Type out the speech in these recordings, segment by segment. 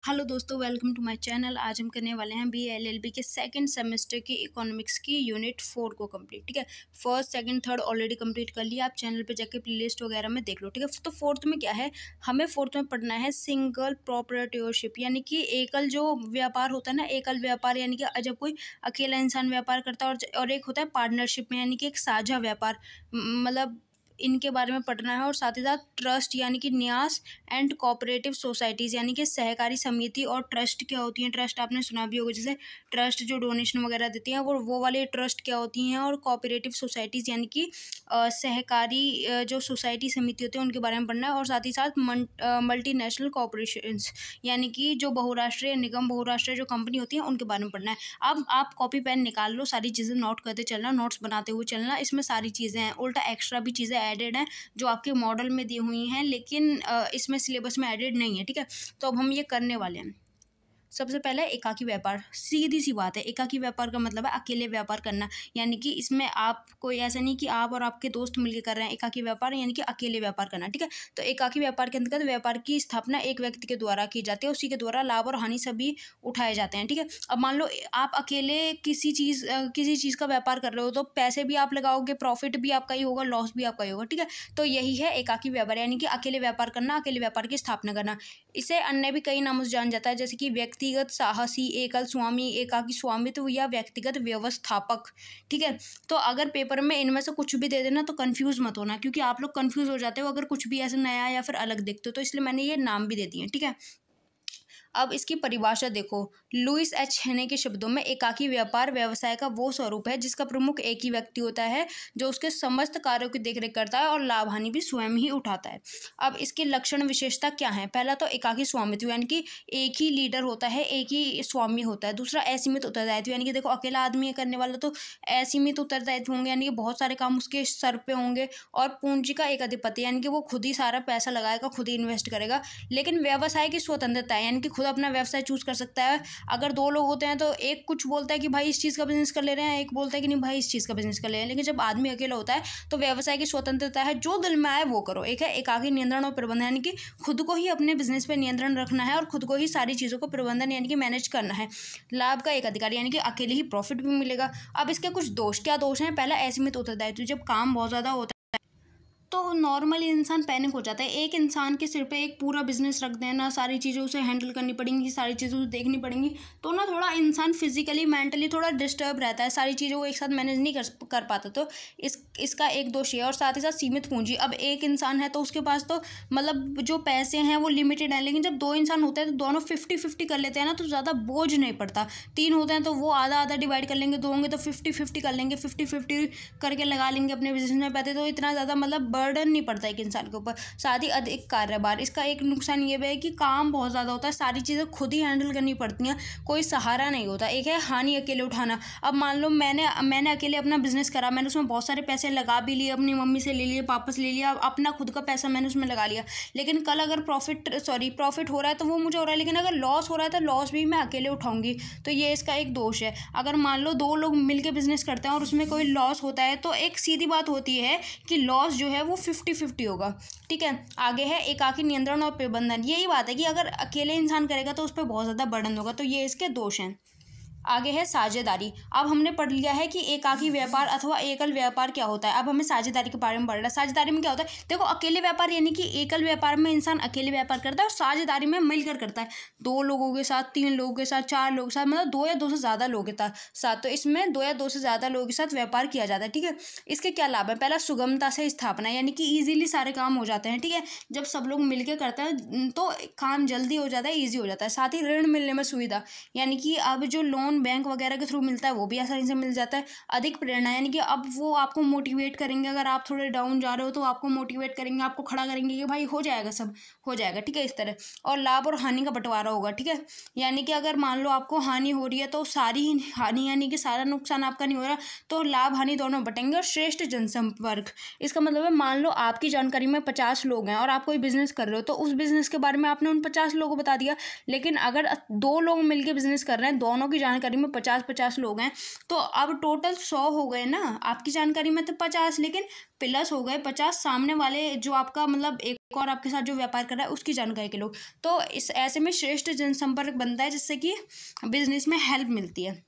Hello दोस्तों, welcome to my channel. आज हम करने वाले हैं बी एलएलबी के सेकंड सेमेस्टर की इकोनॉमिक्स की यूनिट 4 को कंप्लीट। ठीक है, first second third already complete कर लिया। आप चैनल पे जाके प्लेलिस्ट वगैरह में देख लो। ठीक है, तो फोर्थ में क्या है, हमें फोर्थ में पढ़ना है सिंगल प्रोप्राइटरशिप, यानी कि एकल जो व्यापार होता है ना, एकल व्यापार यानी कि जब कोई अकेला इंसान व्यापार करता है, और एक होता है पार्टनरशिप में, यानी कि एक साझा व्यापार। मतलब इनके बारे में पढ़ना है। और साथ ही साथ ट्रस्ट यानी कि न्यास एंड कोऑपरेटिव सोसाइटीज़ यानी कि सहकारी समिति। और ट्रस्ट क्या होती हैं, ट्रस्ट आपने सुना भी होगा, जैसे ट्रस्ट जो डोनेशन वगैरह देती हैं वो वाले ट्रस्ट क्या होती हैं। और कोऑपरेटिव सोसाइटीज़ यानी कि सहकारी जो सोसाइटी समिति होती है उनके बारे में पढ़ना है। और साथ ही साथ मल्टीनेशनल कॉरपोरेशंस यानी कि जो बहुराष्ट्रीय निगम, बहुराष्ट्रीय जो कंपनी होती है उनके बारे में पढ़ना है। अब आप कॉपी पेन निकाल लो, सारी चीज़ें नोट करते चलना, नोट्स बनाते हुए चलना। इसमें सारी चीज़ें हैं, उल्टा एक्स्ट्रा भी चीज़ें एडेड हैं जो आपके मॉडल में दी हुई हैं, लेकिन इसमें सिलेबस में एडेड नहीं है। ठीक है, तो अब हम ये करने वाले हैं। सबसे पहले एकाकी व्यापार, सीधी सी बात है। एकाकी व्यापार का मतलब है अकेले व्यापार करना, यानी कि इसमें आप कोई ऐसा नहीं कि आप और आपके दोस्त मिलकर कर रहे हैं। एकाकी व्यापार यानी कि अकेले व्यापार करना। ठीक है, तो एकाकी व्यापार के अंतर्गत व्यापार की स्थापना एक व्यक्ति के द्वारा की जाती है, उसी के द्वारा लाभ और हानि सभी उठाए जाते हैं। ठीक है, अब मान लो आप अकेले किसी चीज़ का व्यापार कर रहे हो, तो पैसे भी आप लगाओगे, प्रॉफिट भी आपका ही होगा, लॉस भी आपका ही होगा। ठीक है, तो यही है एकाकी व्यापार, यानी कि अकेले व्यापार करना, अकेले व्यापार की स्थापना करना। इसे अन्य भी कई नामों से जाना जाता है, जैसे कि व्यक्तिगत साहसी, एकल स्वामी, एकाकी स्वामित्व या व्यक्तिगत व्यवस्थापक। ठीक है, तो अगर पेपर में इनमें से कुछ भी दे देना तो कंफ्यूज मत होना, क्योंकि आप लोग कंफ्यूज हो जाते हो अगर कुछ भी ऐसा नया या फिर अलग देखते हो, तो इसलिए मैंने ये नाम भी दे दिए। ठीक है, अब इसकी परिभाषा देखो। लुइस एच हेने के शब्दों में एकाकी व्यापार व्यवसाय का वो स्वरूप है जिसका प्रमुख एक ही व्यक्ति होता है जो उसके समस्त कार्यों की देखरेख करता है और लाभ हानि भी स्वयं ही उठाता है। अब इसके लक्षण विशेषता क्या है? पहला तो एकाकी स्वामित्व, यानी कि एक ही लीडर होता है, एक ही स्वामी होता है। दूसरा असीमित उत्तरदायित्व, यानी कि देखो अकेला आदमी है करने वाला, तो असीमित उत्तरदायित्व होंगे, यानी कि बहुत सारे काम उसके सर पे होंगे। और पूंजी का एक अधिपति, यानी कि वो खुद ही सारा पैसा लगाएगा, खुद ही इन्वेस्ट करेगा। लेकिन व्यवसाय की स्वतंत्रता है, यानी कि खुद अपना व्यवसाय चूज कर सकता है। अगर दो लोग होते हैं तो एक कुछ बोलता है कि भाई इस चीज़ का बिजनेस कर ले रहे हैं, एक बोलता है कि नहीं भाई इस चीज़ का बिजनेस कर ले रहे हैं। लेकिन जब आदमी अकेला होता है तो व्यवसाय की स्वतंत्रता है, जो दिल में आए वो करो। एक है एकाकी नियंत्रण और प्रबंधन, यानी कि खुद को ही अपने बिजनेस पे नियंत्रण रखना है और खुद को ही सारी चीज़ों को प्रबंधन यानी कि मैनेज करना है। लाभ का एक अधिकार, यानी कि अकेले ही प्रॉफिट भी मिलेगा। अब इसके कुछ दोष, क्या दोष हैं? पहला असीमित उत्तरदायित्व, जब काम बहुत ज़्यादा होता है तो नॉर्मली इंसान पैनिक हो जाता है। एक इंसान के सिर पे एक पूरा बिजनेस रख देना, सारी चीज़ें उसे हैंडल करनी पड़ेंगी, सारी चीज़ें उसे देखनी पड़ेंगी, तो ना थोड़ा इंसान फिजिकली मेंटली थोड़ा डिस्टर्ब रहता है, सारी चीज़ें वो एक साथ मैनेज नहीं कर पाता। तो इसका एक दोष है। और साथ ही साथ सीमित पूंजी, अब एक इंसान है तो उसके पास तो मतलब जो पैसे हैं वो लिमिटेड हैं, लेकिन जब दो इंसान होते हैं तो दोनों 50-50 कर लेते हैं ना, तो ज़्यादा बोझ नहीं पड़ता। तीन होते हैं तो वो आधा आधा डिवाइड कर लेंगे, दो होंगे तो 50-50 कर लेंगे, 50-50 करके लगा लेंगे अपने बिजनेस में पैसे, तो इतना ज़्यादा मतलब बर्डन नहीं पड़ता एक इंसान के ऊपर। साथ ही अधिक कार्यभार, इसका एक नुकसान ये भी है कि काम बहुत ज़्यादा होता है, सारी चीज़ें खुद ही हैंडल करनी पड़ती हैं, कोई सहारा नहीं होता। एक है हानि अकेले उठाना। अब मान लो मैंने अकेले अपना बिजनेस करा, मैंने उसमें बहुत सारे पैसे लगा भी लिए, अपनी मम्मी से ले लिए, पापा से ले लिया, अपना खुद का पैसा मैंने उसमें लगा लिया। लेकिन कल अगर प्रॉफिट हो रहा है तो वो मुझे हो रहा है, लेकिन अगर लॉस हो रहा है तो लॉस भी मैं अकेले उठाऊंगी। तो ये इसका एक दोष है। अगर मान लो दो लोग मिलकर बिजनेस करते हैं और उसमें कोई लॉस होता है तो एक सीधी बात होती है कि लॉस जो है वो 50-50 होगा। ठीक है, आगे है एकाकी नियंत्रण और प्रबंधन। यही बात है कि अगर अकेले इंसान करेगा तो उस पर बहुत ज़्यादा बर्डन होगा, तो ये इसके दोष हैं। आगे है साझेदारी। अब हमने पढ़ लिया है कि एकाकी व्यापार अथवा एकल व्यापार क्या होता है। अब हमें साझेदारी के बारे में पढ़ना है। साझेदारी में क्या होता है? देखो, अकेले व्यापार यानी कि एकल व्यापार में इंसान अकेले व्यापार करता है, और साझेदारी में मिलकर करता है, दो लोगों के साथ, तीन लोगों के साथ, चार लोगों के साथ, मतलब दो या दो से ज़्यादा लोगों के साथ। तो इसमें दो या दो से ज़्यादा लोगों के साथ व्यापार किया जाता है। ठीक है, इसके क्या लाभ है? पहला, सुगमता से स्थापना, यानी कि ईजिली सारे काम हो जाते हैं। ठीक है, जब सब लोग मिलकर करते हैं तो काम जल्दी हो जाता है, ईजी हो जाता है। साथ ही ऋण मिलने में सुविधा, यानी कि अब जो लोन बैंक वगैरह के थ्रू मिलता है वो भी आसानी से मिल जाता है। अधिक प्रेरणा, यानी कि अब वो आपको मोटिवेट करेंगे, अगर आप थोड़े डाउन जा रहे हो तो आपको मोटिवेट करेंगे, आपको खड़ा करेंगे कि भाई हो जाएगा, सब हो जाएगा। ठीक है, इस तरह। और लाभ और हानि का बंटवारा होगा। ठीक है, यानी कि अगर मान लो आपको हानि हो रही है तो सारी हानि यानी कि सारा नुकसान आपका नहीं हो रहा, तो लाभ हानि दोनों बटेंगे। और श्रेष्ठ जनसंपर्क, इसका मतलब है मान लो आपकी जानकारी में 50 लोग हैं और आप कोई बिजनेस कर रहे हो, तो उस बिजनेस के बारे में आपने उन 50 लोगों को बता दिया। लेकिन अगर दो लोग मिलकर बिजनेस कर रहे हैं, दोनों की जानकारी जानकारी में 50-50 लोग हैं, तो अब टोटल 100 हो गए ना। आपकी जानकारी में तो 50, लेकिन प्लस हो गए 50 सामने वाले जो आपका मतलब एक और आपके साथ जो व्यापार कर रहा है उसकी जानकारी के लोग। तो इस ऐसे में श्रेष्ठ जनसंपर्क बनता है, जिससे कि बिजनेस में हेल्प मिलती है।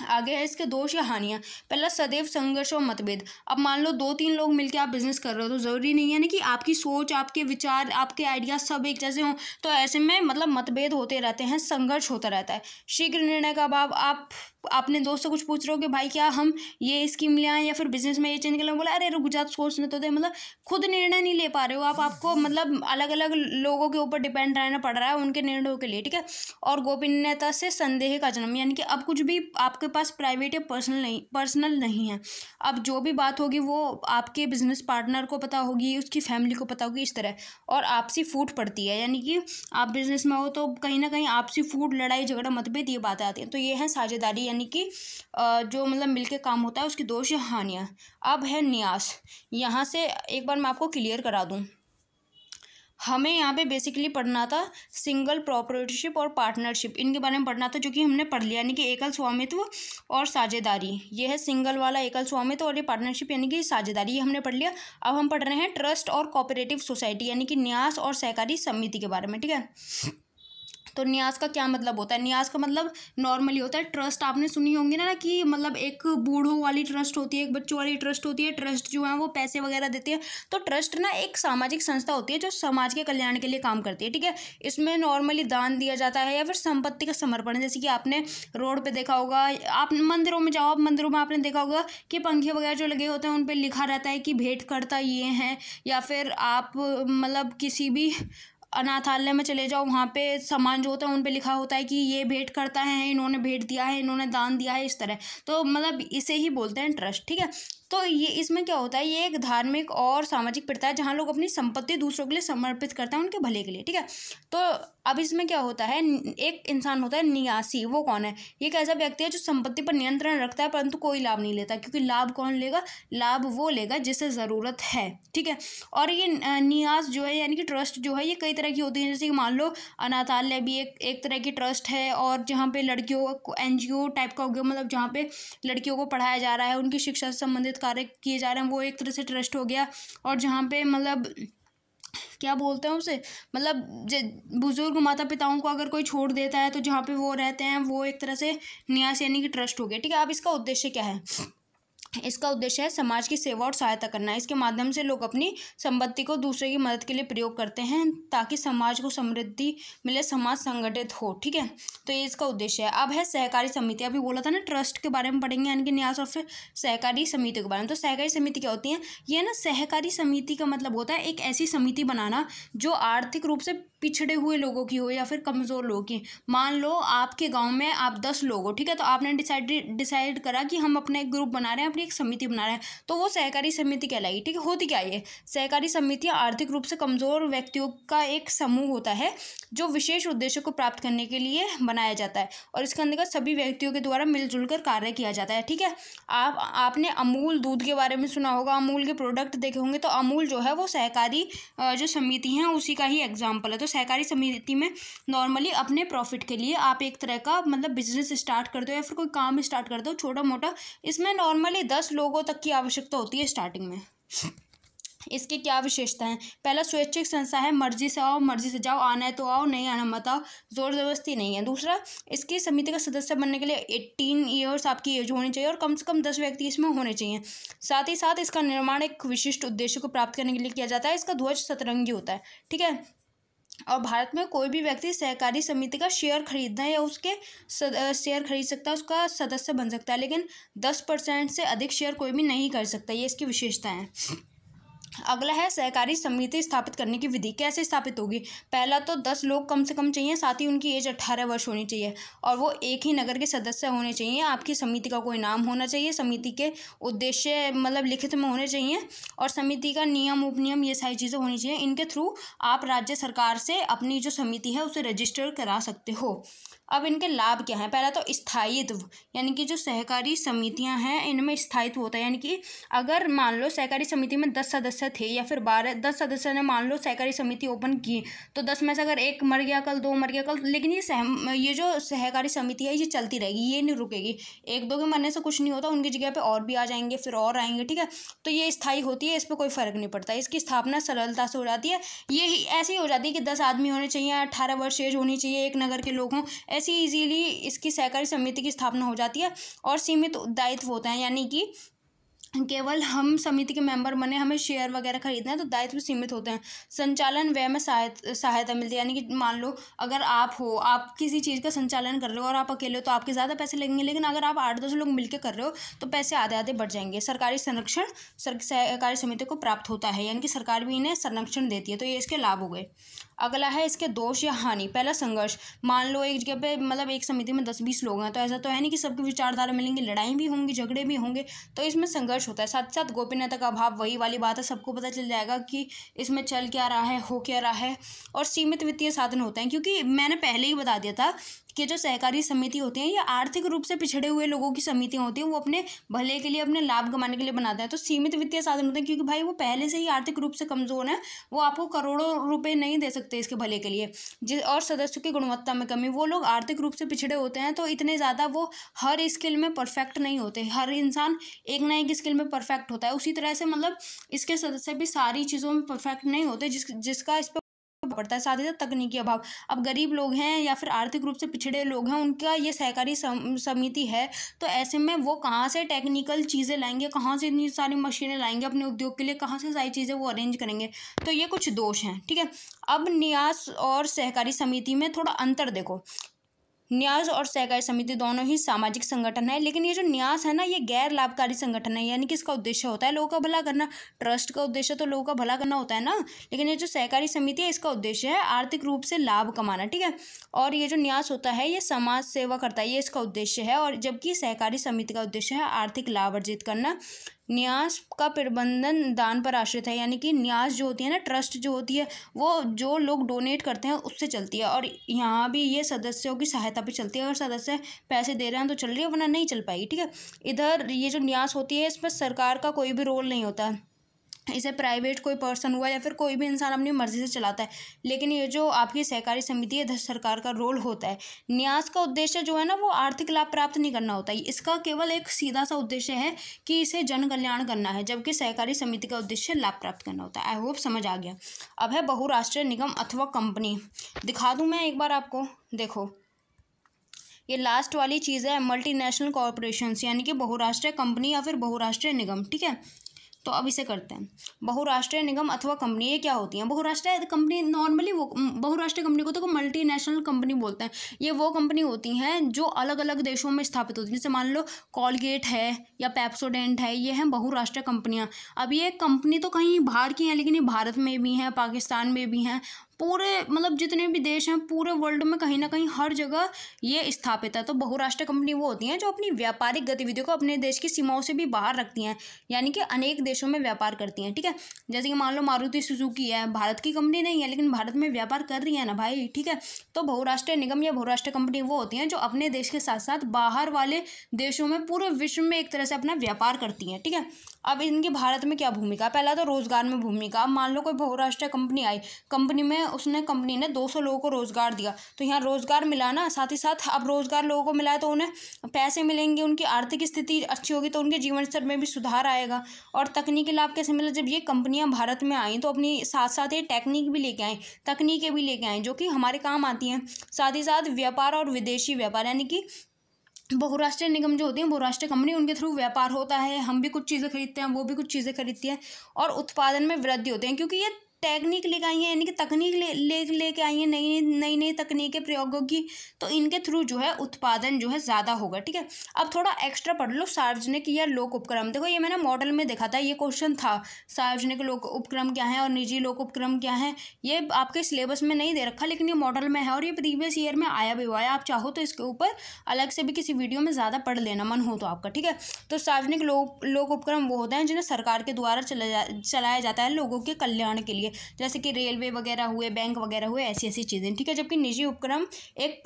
आगे है इसके दोष या हानियाँ। पहला, सदैव संघर्ष और मतभेद। अब मान लो 2-3 लोग मिलकर आप बिजनेस कर रहे हो, तो ज़रूरी नहीं है ना कि आपकी सोच, आपके विचार, आपके आइडियाज सब एक जैसे हों। तो ऐसे में मतलब मतभेद होते रहते हैं, संघर्ष होता रहता है। शीघ्र निर्णय का अभाव। आप अपने दोस्त से कुछ पूछ रहे हो कि भाई क्या हम ये स्कीम ले आएँ या फिर बिजनेस में ये चेंज कर लें, बोला अरे रुक जा सोचने तो दे। मतलब खुद निर्णय नहीं ले पा रहे हो आप, आपको मतलब अलग अलग लोगों के ऊपर डिपेंड रहना पड़ रहा है उनके निर्णयों के लिए, ठीक है। और गोपनीयता से संदेह का जन्म, यानी कि अब कुछ भी आपके पास प्राइवेट या पर्सनल नहीं है। अब जो भी बात होगी वो आपके बिजनेस पार्टनर को पता होगी, उसकी फैमिली को पता होगी, इस तरह। और आपसी फूट पड़ती है, यानी कि आप बिजनेस में हो तो कहीं ना कहीं आपसी फूट, लड़ाई झगड़ा, मतभेद, ये बातें आती हैं। तो ये है साझेदारी, यानी कि जो मतलब मिलके काम होता है उसकी दोष या हानियाँ। अब है न्यास। यहाँ से एक बार मैं आपको क्लियर करा दूँ, हमें यहाँ पे बेसिकली पढ़ना था सिंगल प्रॉपर्टीशिप और पार्टनरशिप, इनके बारे में पढ़ना था, जो कि हमने पढ़ लिया, यानी कि एकल स्वामित्व और साझेदारी। ये है सिंगल वाला एकल स्वामित्व, और ये पार्टनरशिप यानी कि साझेदारी, ये हमने पढ़ लिया। अब हम पढ़ रहे हैं ट्रस्ट और कोऑपरेटिव सोसाइटी, यानी कि न्यास और सहकारी समिति के बारे में, ठीक है। तो न्यास का क्या मतलब होता है? न्यास का मतलब नॉर्मली होता है ट्रस्ट। आपने सुनी होंगी ना कि मतलब एक बूढ़ों वाली ट्रस्ट होती है, एक बच्चों वाली ट्रस्ट होती है। ट्रस्ट जो है वो पैसे वगैरह देती है। तो ट्रस्ट ना एक सामाजिक संस्था होती है जो समाज के कल्याण के लिए काम करती है, ठीक है। इसमें नॉर्मली दान दिया जाता है या फिर संपत्ति का समर्पण। जैसे कि आपने रोड पे देखा होगा, आप मंदिरों में जाओ, आप मंदिरों में आपने देखा होगा कि पंखे वगैरह जो लगे होते हैं उन पर लिखा रहता है कि भेंटकर्ता ये हैं। या फिर आप मतलब किसी भी अनाथालय में चले जाओ, वहाँ पे सामान जो होता है उन पे लिखा होता है कि ये भेंट करता है, इन्होंने भेंट दिया है, इन्होंने दान दिया है, इस तरह। तो मतलब इसे ही बोलते हैं ट्रस्ट, ठीक है। तो ये इसमें क्या होता है, ये एक धार्मिक और सामाजिक प्रथा है जहाँ लोग अपनी संपत्ति दूसरों के लिए समर्पित करते हैं, उनके भले के लिए, ठीक है। तो अब इसमें क्या होता है, एक इंसान होता है नियासी। वो कौन है? ये एक ऐसा व्यक्ति है जो संपत्ति पर नियंत्रण रखता है परंतु कोई लाभ नहीं लेता, क्योंकि लाभ कौन लेगा? लाभ वो लेगा जिसे ज़रूरत है, ठीक है। और ये नियास जो है यानी कि ट्रस्ट जो है, ये कई तरह की होती है। जैसे कि मान लो अनाथालय भी एक तरह की ट्रस्ट है, और जहाँ पे लड़कियों को NGO टाइप का हो गया, मतलब जहाँ पे लड़कियों को पढ़ाया जा रहा है, उनकी शिक्षा से संबंधित कार्य किए जा रहे हैं, वो एक तरह से ट्रस्ट हो गया। और जहाँ पे मतलब क्या बोलते हैं उसे, मतलब बुजुर्ग माता पिताओं को अगर कोई छोड़ देता है तो जहाँ पे वो रहते हैं वो एक तरह से न्यास यानी कि ट्रस्ट हो गया, ठीक है। अब इसका उद्देश्य क्या है? इसका उद्देश्य है समाज की सेवा और सहायता करना। इसके माध्यम से लोग अपनी संपत्ति को दूसरे की मदद के लिए प्रयोग करते हैं ताकि समाज को समृद्धि मिले, समाज संगठित हो, ठीक है। तो ये इसका उद्देश्य है। अब है सहकारी समिति। अभी बोला था ना ट्रस्ट के बारे में पढ़ेंगे, यानी कि न्यास, और फिर सहकारी समिति के बारे में। तो सहकारी समिति क्या होती है? ये ना सहकारी समिति का मतलब होता है एक ऐसी समिति बनाना जो आर्थिक रूप से पिछड़े हुए लोगों की हो या फिर कमज़ोर लोगों की। मान लो आपके गांव में आप 10 लोग हो, ठीक है। तो आपने डिसाइड करा कि हम अपना एक ग्रुप बना रहे हैं, अपनी एक समिति बना रहे हैं, तो वो सहकारी समिति कहलाएगी, ठीक है। होती क्या है ये सहकारी समितियाँ? आर्थिक रूप से कमज़ोर व्यक्तियों का एक समूह होता है जो विशेष उद्देश्य को प्राप्त करने के लिए बनाया जाता है, और इसके अंतर्गत सभी व्यक्तियों के द्वारा मिलजुल कर कार्य किया जाता है, ठीक है। आपने अमूल दूध के बारे में सुना होगा, अमूल के प्रोडक्ट देखे होंगे। तो अमूल जो है वो सहकारी जो समिति है उसी का ही एग्जाम्पल है। तो सहकारी समिति में नॉर्मली अपने प्रॉफिट के लिए आप एक तरह का मतलब बिजनेस स्टार्ट करते हो या फिर कोई काम स्टार्ट करते हो छोटा मोटा। इसमें नॉर्मली 10 लोगों तक की आवश्यकता होती है स्टार्टिंग में। इसकी क्या विशेषता है? पहला, स्वैच्छिक संस्था है, मर्जी से आओ मर्जी से जाओ, आना है तो आओ, नहीं आना मत आओ, जोर जबरदस्ती नहीं है। दूसरा, इसकी समिति का सदस्य बनने के लिए 18 ईयर्स आपकी एज होनी चाहिए और कम से कम 10 व्यक्ति इसमें होने चाहिए। साथ ही साथ इसका निर्माण एक विशिष्ट उद्देश्य को प्राप्त करने के लिए किया जाता है। इसका ध्वज सतरंगी होता है, ठीक है। और भारत में कोई भी व्यक्ति सहकारी समिति का शेयर खरीदना या उसके शेयर खरीद सकता है, उसका सदस्य बन सकता है, लेकिन 10% से अधिक शेयर कोई भी नहीं कर सकता। ये इसकी विशेषता है। अगला है सहकारी समिति स्थापित करने की विधि। कैसे स्थापित होगी? पहला तो 10 लोग कम से कम चाहिए, साथ ही उनकी एज 18 वर्ष होनी चाहिए, और वो एक ही नगर के सदस्य होने चाहिए। आपकी समिति का कोई नाम होना चाहिए, समिति के उद्देश्य मतलब लिखित में होने चाहिए, और समिति का नियम उपनियम ये सारी चीज़ें होनी चाहिए। इनके थ्रू आप राज्य सरकार से अपनी जो समिति है उसे रजिस्टर करा सकते हो। अब इनके लाभ क्या हैं? पहला तो स्थायित्व, यानी कि जो सहकारी समितियां हैं इनमें स्थायित्व होता है। यानी कि अगर मान लो सहकारी समिति में 10 सदस्य सदस्य थे या फिर 10 सदस्य ने मान लो सहकारी समिति ओपन की, तो 10 में से अगर एक मर गया कल, 2 मर गया कल, लेकिन ये जो सहकारी समिति है ये चलती रहेगी, ये नहीं रुकेगी। 1-2 के मरने से कुछ नहीं होता, उनकी जगह पे और भी आ जाएंगे, फिर और आएंगे, ठीक है। तो ये स्थायी होती है, इस पर कोई फर्क नहीं पड़ता, इसकी स्थापना सरलता से हो जाती है। ये ऐसी हो जाती है कि 10 आदमी होने चाहिए, 18 वर्ष एज होनी चाहिए, एक नगर के लोग हों, ऐसी इजीली इसकी सहकारी समिति की स्थापना हो जाती है। और सीमित दायित्व होते हैं, यानी कि केवल हम समिति के मेंबर बने, हमें शेयर वगैरह खरीदना है तो दायित्व सीमित होते हैं। संचालन व्यय में सहायता मिलती है, यानी कि मान लो अगर आप किसी चीज़ का संचालन कर रहे हो और आप अकेले हो तो आपके ज़्यादा पैसे लगेंगे, लेकिन अगर आप 8-10 लोग मिलकर कर रहे हो तो पैसे आधे आधे बढ़ जाएंगे। सरकारी संरक्षण सहकारी समिति को प्राप्त होता है, यानी कि सरकार भी इन्हें संरक्षण देती है, तो ये इसके लाभ हो गए। अगला है इसके दोष या हानि। पहला संघर्ष, मान लो एक जगह पे मतलब एक समिति में 10-20 लोग हैं, तो ऐसा तो है नहीं कि सबकी विचारधारा मिलेंगी, लड़ाई भी होंगी, झगड़े भी होंगे, तो इसमें संघर्ष होता है। साथ साथ गोपनीयता का अभाव, वही वाली बात है, सबको पता चल जाएगा कि इसमें चल क्या रहा है, हो क्या रहा है। और सीमित वित्तीय साधन होते हैं, क्योंकि मैंने पहले ही बता दिया था कि जो सहकारी समिति होती हैं ये आर्थिक रूप से पिछड़े हुए लोगों की समितियां होती हैं, वो अपने भले के लिए, अपने लाभ कमाने के लिए बनाते हैं। तो सीमित वित्तीय साधन होते हैं, क्योंकि भाई वो पहले से ही आर्थिक रूप से कमजोर है, वो आपको करोड़ों रुपए नहीं दे सकते इसके भले के लिए। और सदस्यों की गुणवत्ता में कमी, वो लोग आर्थिक रूप से पिछड़े होते हैं, तो इतने ज़्यादा वो हर स्किल में परफेक्ट नहीं होते। हर इंसान एक ना एक स्किल में परफेक्ट होता है, उसी तरह से मतलब इसके सदस्य भी सारी चीज़ों में परफेक्ट नहीं होते, जिसका इस पर पड़ता है। साथ ही साथ तकनीकी अभाव, अब गरीब लोग हैं या फिर आर्थिक रूप से पिछड़े लोग हैं, उनका ये सहकारी समिति है, तो ऐसे में वो कहाँ से टेक्निकल चीज़ें लाएंगे, कहाँ से इतनी सारी मशीनें लाएंगे अपने उद्योग के लिए, कहाँ से सारी चीज़ें वो अरेंज करेंगे। तो ये कुछ दोष हैं, ठीक है। अब न्यास और सहकारी समिति में थोड़ा अंतर देखो। न्यास और सहकारी समिति दोनों ही सामाजिक संगठन है, लेकिन ये जो न्यास है ना, ये गैर लाभकारी संगठन है, यानी कि इसका उद्देश्य होता है लोगों का भला करना। ट्रस्ट का उद्देश्य तो लोगों का भला करना होता है ना, लेकिन ये जो सहकारी समिति है इसका उद्देश्य है आर्थिक रूप से लाभ कमाना, ठीक है। और ये जो न्यास होता है ये समाज सेवा करता है, ये इसका उद्देश्य है, और जबकि सहकारी समिति का उद्देश्य है आर्थिक लाभ अर्जित करना। न्यास का प्रबंधन दान पर आश्रित है, यानी कि न्यास जो होती है ना, ट्रस्ट जो होती है, वो जो लोग डोनेट करते हैं उससे चलती है। और यहाँ भी ये सदस्यों की सहायता पे चलती है, अगर सदस्य पैसे दे रहे हैं तो चल रही है, वरना नहीं चल पाएगी, ठीक है। इधर ये जो न्यास होती है इसमें सरकार का कोई भी रोल नहीं होता, इसे प्राइवेट कोई पर्सन हुआ या फिर कोई भी इंसान अपनी मर्जी से चलाता है। लेकिन ये जो आपकी सहकारी समिति है, इधर सरकार का रोल होता है। न्यास का उद्देश्य जो है ना, वो आर्थिक लाभ प्राप्त नहीं करना होता है, इसका केवल एक सीधा सा उद्देश्य है कि इसे जन कल्याण करना है, जबकि सहकारी समिति का उद्देश्य लाभ प्राप्त करना होता है। आई होप समझ आ गया। अब है बहुराष्ट्रीय निगम अथवा कंपनी। दिखा दूँ मैं एक बार आपको, देखो ये लास्ट वाली चीज़ है, मल्टीनेशनल कॉरपोरेशंस, यानी कि बहुराष्ट्रीय कंपनी या फिर बहुराष्ट्रीय निगम, ठीक है। तो अब इसे करते हैं। बहुराष्ट्रीय निगम अथवा कंपनी ये क्या होती हैं? बहुराष्ट्रीय कंपनी नॉर्मली वो बहुराष्ट्रीय कंपनी को तो मल्टीनेशनल कंपनी बोलते हैं। ये वो कंपनी होती हैं जो अलग अलग देशों में स्थापित होती हैं, जैसे मान लो कॉलगेट है या पेप्सोडेंट है, ये हैं बहुराष्ट्रीय कंपनियाँ। अब ये कंपनी तो कहीं बाहर की हैं, लेकिन ये भारत में भी हैं, पाकिस्तान में भी हैं, पूरे मतलब जितने भी देश हैं पूरे वर्ल्ड में कहीं ना कहीं हर जगह ये स्थापित है। तो बहुराष्ट्रीय कंपनी वो होती हैं जो अपनी व्यापारिक गतिविधियों को अपने देश की सीमाओं से भी बाहर रखती हैं, यानी कि अनेक देशों में व्यापार करती हैं, ठीक है। जैसे कि मान लो मारुति सुजुकी है, भारत की कंपनी नहीं है लेकिन भारत में व्यापार कर रही है ना भाई, ठीक है। तो बहुराष्ट्रीय निगम या बहुराष्ट्रीय कंपनी वो होती हैं जो अपने देश के साथ साथ बाहर वाले देशों में पूरे विश्व में एक तरह से अपना व्यापार करती हैं, ठीक है। अब इनकी भारत में क्या भूमिका? पहला तो रोजगार में भूमिका। अब मान लो कोई बहुराष्ट्रीय कंपनी आई, कंपनी ने 200 लोगों को रोजगार दिया, तो यहाँ रोजगार मिला ना, साथ ही साथ अब रोजगार लोगों को मिला है तो उन्हें पैसे मिलेंगे, उनकी आर्थिक स्थिति अच्छी होगी तो उनके जीवन स्तर में भी सुधार आएगा। और तकनीकी लाभ कैसे मिला? जब ये कंपनियां भारत में आई तो अपनी साथ साथ ये टेक्निक भी लेके आई, तकनीकें भी लेके आई जो कि हमारे काम आती हैं। साथ ही साथ व्यापार और विदेशी व्यापार, यानी कि बहुराष्ट्रीय निगम जो होती हैं, बहुराष्ट्रीय कंपनी, उनके थ्रू व्यापार होता है, हम भी कुछ चीज़ें खरीदते हैं, वो भी कुछ चीज़ें खरीदती हैं, और उत्पादन में वृद्धि होते हैं क्योंकि ये टेक्निक लेके आई हैं, यानी कि तकनीक लेके आई हैं, नई तकनीकें प्रयोगों की, तो इनके थ्रू जो है उत्पादन जो है ज़्यादा होगा, ठीक है। अब थोड़ा एक्स्ट्रा पढ़ लो, सार्वजनिक या लोक उपक्रम। देखो ये मैंने मॉडल में देखा था, ये क्वेश्चन था, सार्वजनिक लोक उपक्रम क्या है और निजी लोक उपक्रम क्या है। ये आपके सिलेबस में नहीं दे रखा, लेकिन ये मॉडल में है और ये प्रीवियस ईयर में आया भी हुआ है। आप चाहो तो इसके ऊपर अलग से भी किसी वीडियो में ज़्यादा पढ़ लेना, मन हो तो आपका, ठीक है। तो सार्वजनिक लोक उपक्रम वो होते हैं जिन्हें सरकार के द्वारा चलाया जाता है लोगों के कल्याण के लिए, जैसे कि रेलवे वगैरह हुए, बैंक वगैरह हुए, ऐसी चीज़ें, ठीक है। जबकि निजी उपक्रम एक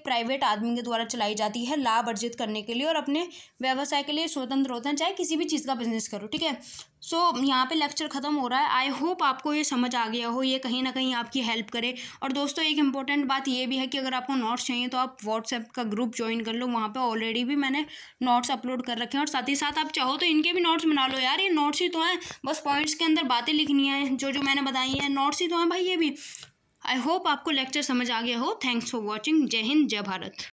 प्राइवेट आदमी के द्वारा चलाई जाती है लाभ अर्जित करने के लिए और अपने व्यवसाय के लिए स्वतंत्र होते हैं, चाहे किसी भी चीज़ का बिजनेस करो, ठीक है। सो यहाँ पे लेक्चर ख़त्म हो रहा है। आई होप आपको ये समझ आ गया हो, ये कहीं ना कहीं आपकी हेल्प करे। और दोस्तों एक इम्पॉर्टेंट बात ये भी है कि अगर आपको नोट्स चाहिए तो आप व्हाट्सएप का ग्रुप ज्वाइन कर लो, वहाँ पे ऑलरेडी भी मैंने नोट्स अपलोड कर रखे हैं। और साथ ही साथ आप चाहो तो इनके भी नोट्स बना लो यार, ये नोट्स ही तो हैं, बस पॉइंट्स के अंदर बातें लिखनी है जो मैंने बताई हैं, नोट्स ही तो हैं भाई ये भी। आई होप आपको लेक्चर समझ आ गया हो। Thanks for watching. जय हिंद, जय भारत।